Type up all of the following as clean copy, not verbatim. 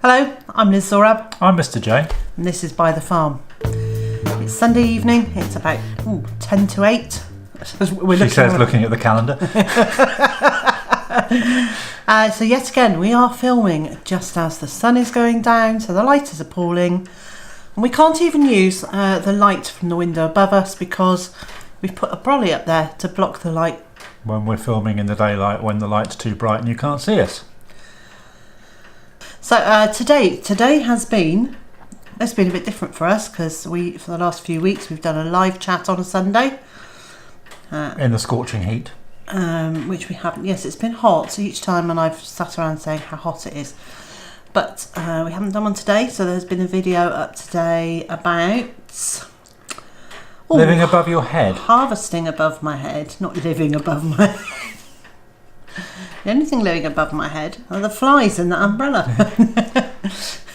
Hello, I'm Liz Zorab. I'm Mr. J. And this is Byther Farm. It's Sunday evening, it's about 10 to 8. She says looking at the calendar. So yet again, we are filming just as the sun is going down, so the light is appalling. And we can't even use the light from the window above us because we've put a brolly up there to block the light. When we're filming in the daylight, when the light's too bright and you can't see us. So today has been, it's been a bit different for us because for the last few weeks we've done a live chat on a Sunday. In the scorching heat. Which we haven't. Yes, it's been hot each time and I've sat around saying how hot it is. But we haven't done one today, so there's been a video up today about... living above your head. Harvesting above my head, not living above my head. The only thing living above my head are the flies in that umbrella.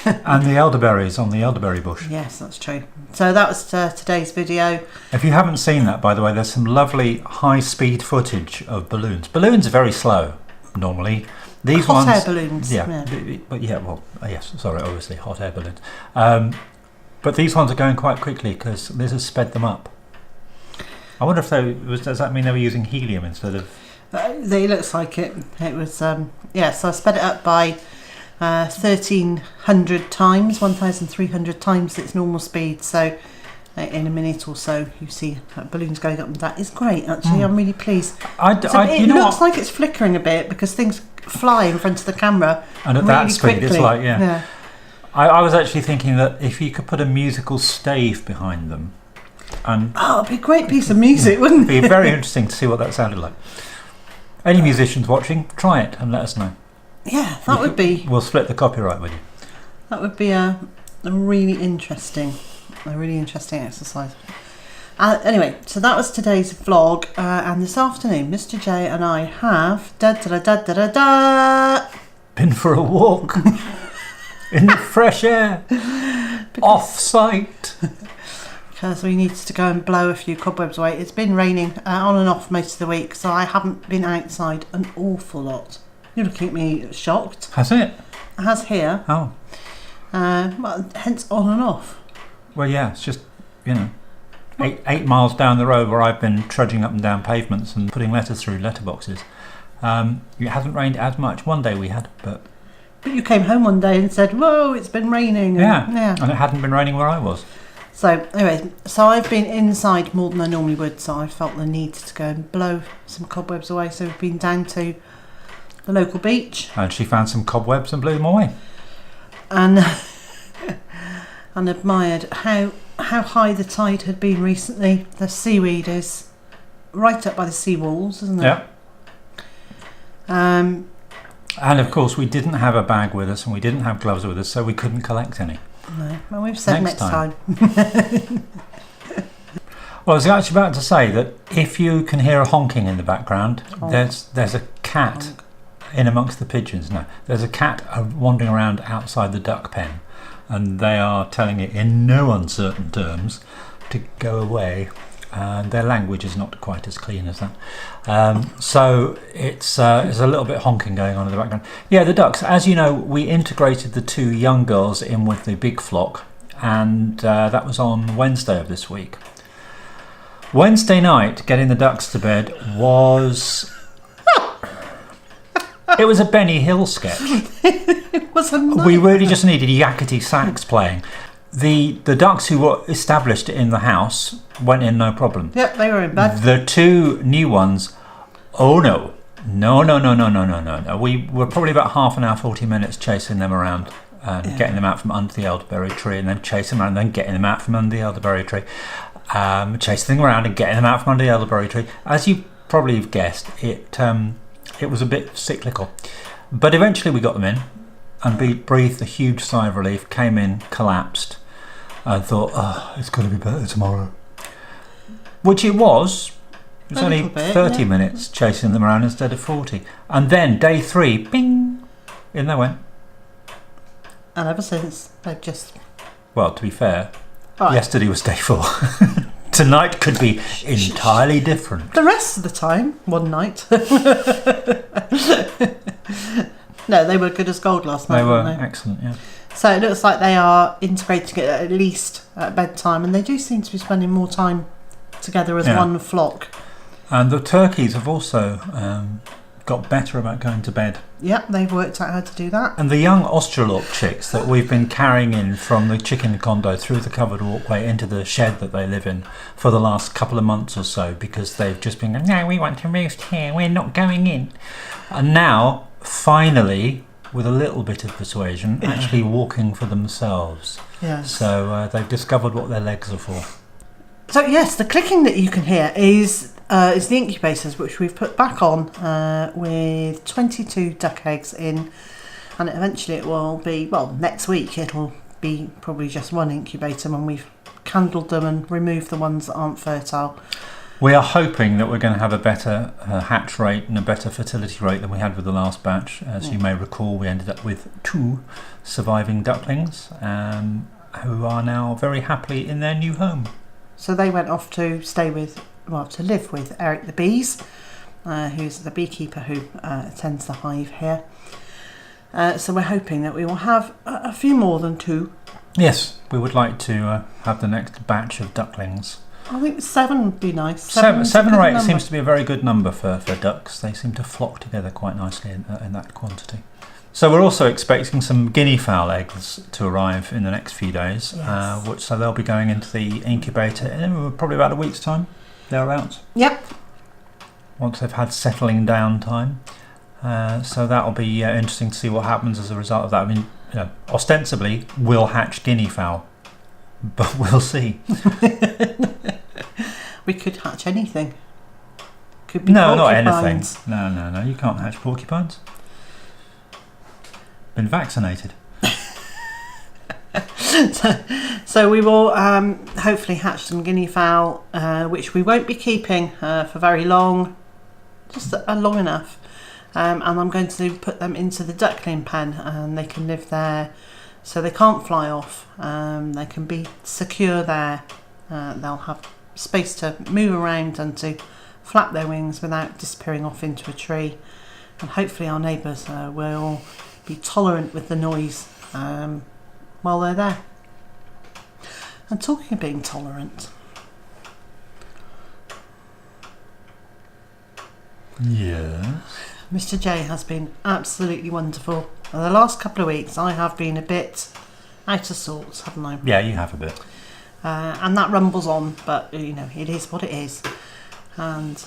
And the elderberries on the elderberry bush. Yes, that's true. So that was today's video. If you haven't seen that, by the way, there's some lovely high-speed footage of balloons. Balloons are very slow, normally. These hot ones, air balloons. Yeah, but yeah, well, yes, sorry, obviously, hot air balloons. But these ones are going quite quickly because Liz has sped them up. I wonder if does that mean they were using helium instead of... It looks like it. It was, so I sped it up by 1,300 times, 1,300 times its normal speed. So in a minute or so, you see balloons going up, and that is great. Actually, I'm really pleased. It looks like it's flickering a bit because things fly in front of the camera, and at really that speed, quickly. it's like I was actually thinking that if you could put a musical stave behind them, and it'd be a great piece of music, wouldn't it? It'd be very interesting to see what that sounded like. Any musicians watching, try it and let us know. Yeah, that would be... We'll split the copyright with you. That would be a really interesting exercise. Anyway, so that was today's vlog, and this afternoon, Mr. J and I have been for a walk in the fresh air, off-site. Because we needed to go and blow a few cobwebs away. It's been raining on and off most of the week, so I haven't been outside an awful lot. You're looking at me shocked. Has it? It has here. Oh. Well, hence on and off. Well, yeah, it's just, 8 miles down the road where I've been trudging up and down pavements and putting letters through letterboxes. It hasn't rained as much. One day we had, but you came home one day and said, whoa, it's been raining. And it hadn't been raining where I was. So anyway, I've been inside more than I normally would, so I felt the need to go and blow some cobwebs away. So we've been down to the local beach. And she found some cobwebs and blew them away. And admired how high the tide had been recently. The seaweed is right up by the seawalls, isn't it? Yeah. And of course we didn't have a bag with us and we didn't have gloves with us, so we couldn't collect any. No, well, we've said next time. Well, I was actually about to say that if you can hear a honking in the background, there's a cat in amongst the pigeons. No, there's a cat wandering around outside the duck pen, and they are telling it in no uncertain terms to go away. And their language is not quite as clean as that. So it's a little bit honking going on in the background. Yeah, the ducks. As you know, we integrated the 2 young girls in with the big flock, and that was on Wednesday of this week. Wednesday night, getting the ducks to bed was... It was a Benny Hill sketch. It was a nightmare. We really just needed yakety sax playing. The ducks who were established in the house went in no problem. Yep, they were in bed. The 2 new ones, no. We were probably about half an hour, 40 minutes chasing them around and getting them out from under the elderberry tree, and then chasing them around and then getting them out from under the elderberry tree. Chasing them around and getting them out from under the elderberry tree. As you probably have guessed, it was a bit cyclical. But eventually we got them in and breathed a huge sigh of relief, came in, collapsed, and thought, it's going to be better tomorrow. Which it was. It was only 30 minutes chasing them around instead of 40. And then day 3, bing, in they went. And ever since, they've just... Well, to be fair, yesterday was day 4. Tonight could be entirely different. The rest of the time, one night. No, they were good as gold last night. They were weren't they? excellent, yeah. So it looks like they are integrating it at least at bedtime, and they do seem to be spending more time together as one flock. And the turkeys have also got better about going to bed. Yep, they've worked out how to do that. And the young Australorp chicks that we've been carrying in from the chicken condo through the covered walkway into the shed that they live in for the last couple of months or so, because they've just been going, no, we want to roost here, we're not going in. And now, finally, with a little bit of persuasion, actually walking for themselves. Yes. So they've discovered what their legs are for. So yes, the clicking that you can hear is the incubators, which we've put back on with 22 duck eggs in, and eventually it will be, well, next week it'll be probably just one incubator when we've candled them and removed the ones that aren't fertile. We are hoping that we're going to have a better hatch rate and a better fertility rate than we had with the last batch. As you may recall, we ended up with 2 surviving ducklings who are now very happily in their new home. So they went off to to live with Eric the Bees, who's the beekeeper who attends the hive here. So we're hoping that we will have a few more than 2. Yes, we would like to have the next batch of ducklings. I think 7 would be nice. 7 or 8 seems to be a very good number for ducks. They seem to flock together quite nicely in that quantity. So we're also expecting some guinea fowl eggs to arrive in the next few days, so they'll be going into the incubator in probably about a week's time, thereabouts. Yep. Once they've had settling down time. So that'll be interesting to see what happens as a result of that. I mean, ostensibly we'll hatch guinea fowl, but we'll see. We could hatch anything. Could be no, not porcupines. anything. No, you can't hatch porcupines. Been vaccinated. So we will hopefully hatch some guinea fowl, which we won't be keeping for very long, just long enough. And I'm going to put them into the duckling pen, and they can live there, so they can't fly off. They can be secure there. They'll have space to move around and to flap their wings without disappearing off into a tree. And hopefully our neighbours will be tolerant with the noise while they're there. And talking of being tolerant, yes, Mr. J has been absolutely wonderful. And the last couple of weeks I have been a bit out of sorts, haven't I? Yeah, you have a bit. And that rumbles on, but it is what it is. And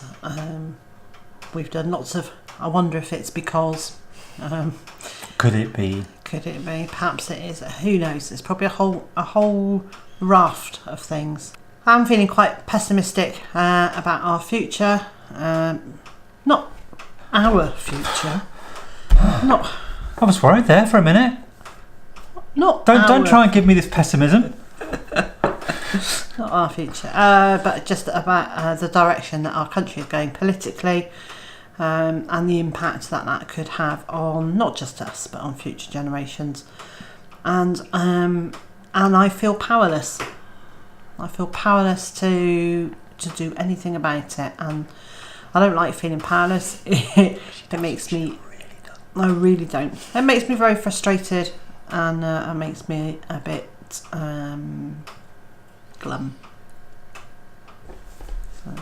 we've done lots of, I wonder if it's because could it be? Perhaps it is. Who knows? It's probably a whole raft of things. I'm feeling quite pessimistic about our future. Not our future. Not. I was worried there for a minute. Not. Don't try and give me this pessimism. Not our future, but just about the direction that our country is going politically. And the impact that could have on not just us but on future generations, and I feel powerless. I feel powerless to do anything about it, and I don't like feeling powerless. It makes me. I really don't. It makes me very frustrated, and it makes me a bit glum. So.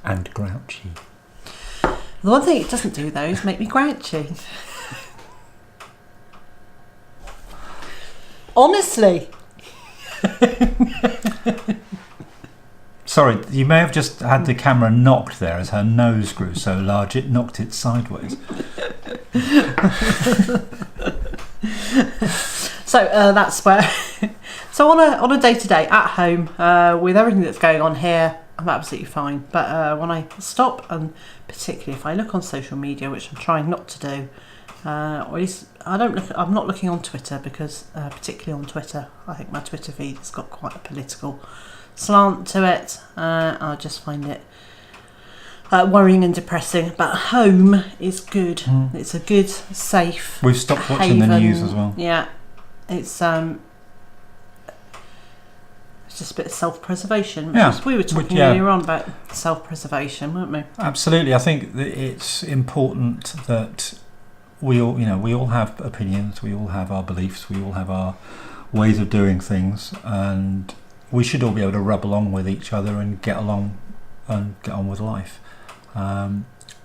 And grouchy. The one thing it doesn't do, though, is make me grouchy. Honestly. Sorry, you may have just had the camera knocked there as her nose grew so large it knocked it sideways. So that's where. So on a day-to-day at home, with everything that's going on here, I'm absolutely fine. But when I stop, and particularly if I look on social media, which I'm trying not to do, or at least I'm not looking on Twitter, because particularly on Twitter, I think my Twitter feed has got quite a political slant to it. I just find it worrying and depressing. But home is good. It's a good, safe. We've stopped watching the news as well. Yeah, it's just a bit of self-preservation. We were talking earlier on about self-preservation, weren't we? Absolutely. I think that it's important that we all have opinions, we all have our beliefs, we all have our ways of doing things, and we should all be able to rub along with each other and get along and get on with life.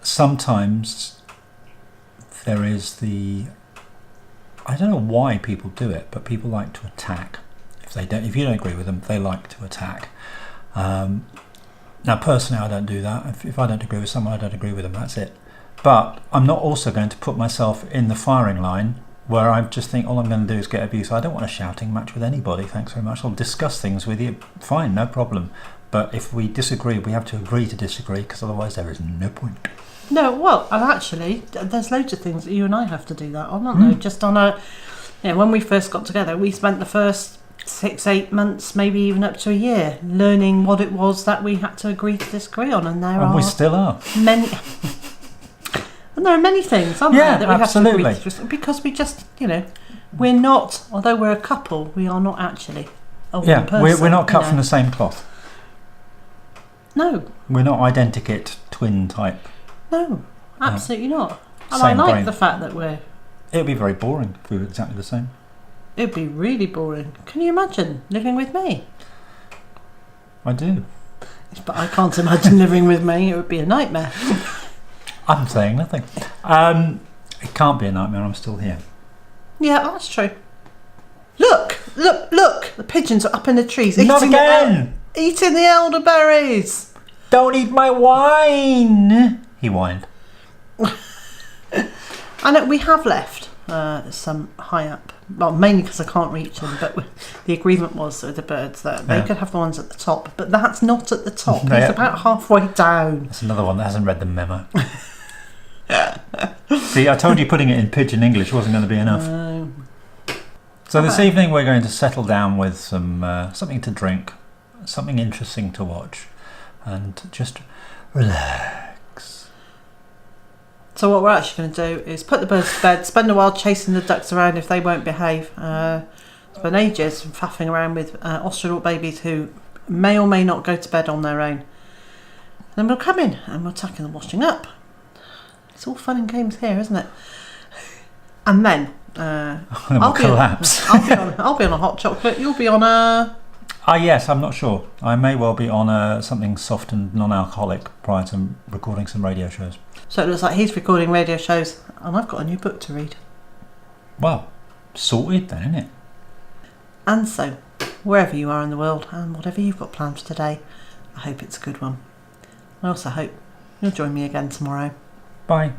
Sometimes there is I don't know why people do it, but people like to attack. If you don't agree with them, they like to attack. Now, personally, I don't do that. If I don't agree with someone, I don't agree with them. That's it. But I'm not also going to put myself in the firing line where I just think all I'm going to do is get abuse. I don't want a shouting match with anybody. Thanks very much. I'll discuss things with you. Fine, no problem. But if we disagree, we have to agree to disagree, because otherwise there is no point. No, well, and actually, there's loads of things that you and I have to do that on, aren't there? Just on when we first got together, we spent the first 6-8 months, maybe even up to a year, learning what it was that we had to agree to disagree on, and we still are many. And there are many things, aren't there, that we absolutely. have to agree to, because we just, we're not. Although we're a couple, we are not actually a one person. We're not cut from the same cloth. No, we're not identikit twin type. No, absolutely not. And I like the fact that it would be very boring if we were exactly the same. It'd be really boring. Can you imagine living with me? I do. But I can't imagine living with me. It would be a nightmare. I'm saying nothing. It can't be a nightmare. I'm still here. Yeah, that's true. Look! The pigeons are up in the trees. Not again! Eating the elderberries. Don't eat my wine, he whined. And we have left some high up. Well, mainly because I can't reach them, but the agreement was with the birds that they could have the ones at the top, but that's not at the top. It's about halfway down. That's another one that hasn't read the memo. See, I told you putting it in pidgin English wasn't going to be enough. So this evening we're going to settle down with something to drink, something interesting to watch, and just relax. So what we're actually going to do is put the birds to bed, spend a while chasing the ducks around if they won't behave. Spend ages faffing around with Australorp babies who may or may not go to bed on their own. Then we'll come in and we'll tackle the washing up. It's all fun and games here, isn't it? And then I'll collapse. I'll be on a hot chocolate. You'll be on a... yes, I'm not sure. I may well be on something soft and non-alcoholic prior to recording some radio shows. So it looks like he's recording radio shows and I've got a new book to read. Well, sorted then, isn't it? And so, wherever you are in the world and whatever you've got planned for today, I hope it's a good one. I also hope you'll join me again tomorrow. Bye.